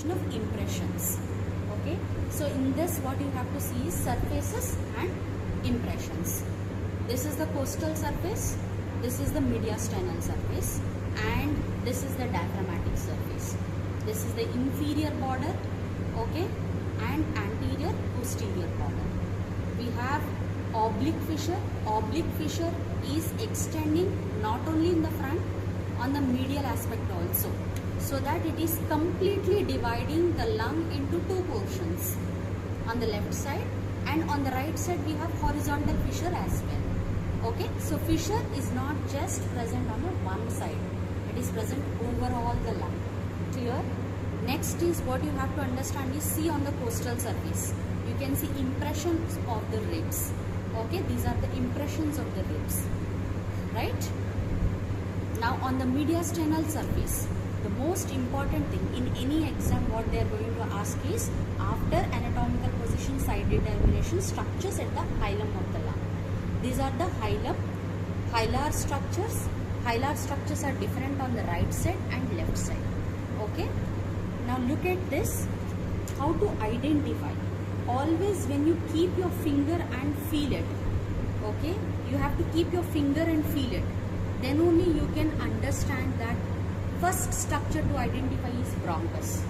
classification of impressions. Okay, so in this what you have to see is surfaces and impressions. This is the costal surface, this is the mediastinal surface, and this is the diaphragmatic surface. This is the inferior border, okay, and anterior posterior border. We have oblique fissure. Oblique fissure is extending not only in the front, on the medial aspect also, so that it is completely dividing the lung into two portions, on the left side, and on the right side we have horizontal fissure as well. Okay, so fissure is not just present on the one side, it is present over all the lung. Clear? Next is what you have to understand is, see on the costal surface, you can see impressions of the ribs. Okay, these are the impressions of the ribs, right? Now on the mediastinal surface, the most important thing in any exam what they are going to ask is, after anatomical position, side determination, structures at the hilum of the lung. These are the hilum, hilar structures. Hilar structures are different on the right side and left side. Okay. Now look at this, how to identify. Always when you keep your finger and feel it, okay, you have to keep your finger and feel it, then only you can understand that first structure to identify is bronchus.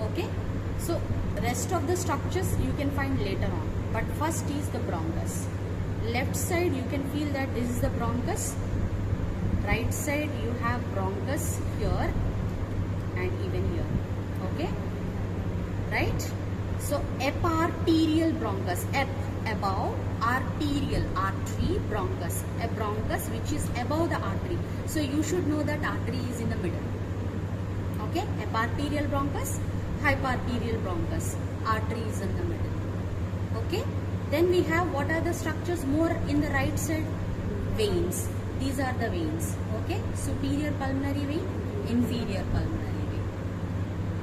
Okay, so rest of the structures you can find later on, but first is the bronchus. Left side you can feel that this is the bronchus, right side you have bronchus here and even here. Okay, right? So eparterial bronchus, ep above, arterial, artery, bronchus, a bronchus which is above the artery. So you should know that artery is in the middle. Okay, eparterial bronchus, hyparterial bronchus, artery is in the middle. Okay, then we have what are the structures more in the right side? Veins. These are the veins. Okay, superior pulmonary vein, inferior pulmonary vein.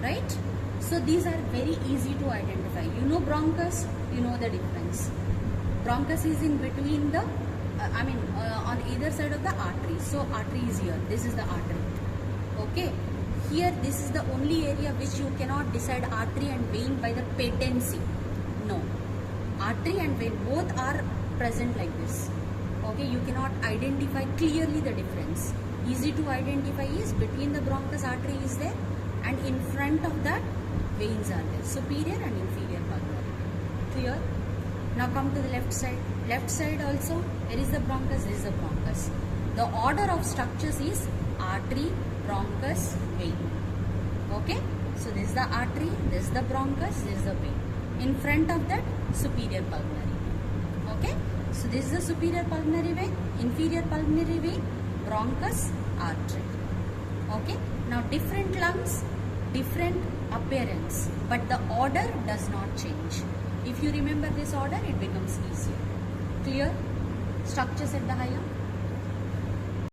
Right? So these are very easy to identify. You know bronchus, you know the difference. Bronchus is in between the, on either side of the artery. So artery is here. This is the artery. Okay. Here this is the only area which you cannot decide artery and vein by the patency. No. Artery and vein both are present like this. Okay. You cannot identify clearly the difference. Easy to identify is between the bronchus, artery is there, and in front of that veins are there, superior and inferior pulmonary. Clear? Now come to the left side. Left side also, where is the bronchus? This is the bronchus. The order of structures is artery, bronchus, vein. Okay? So this is the artery, this is the bronchus, this is the vein. In front of that, superior pulmonary vein. Okay? So this is the superior pulmonary vein, inferior pulmonary vein, bronchus, artery. Okay? Now different lungs, different appearance, but the order does not change. If you remember this order, it becomes easier. Clear? Structures at the hilum.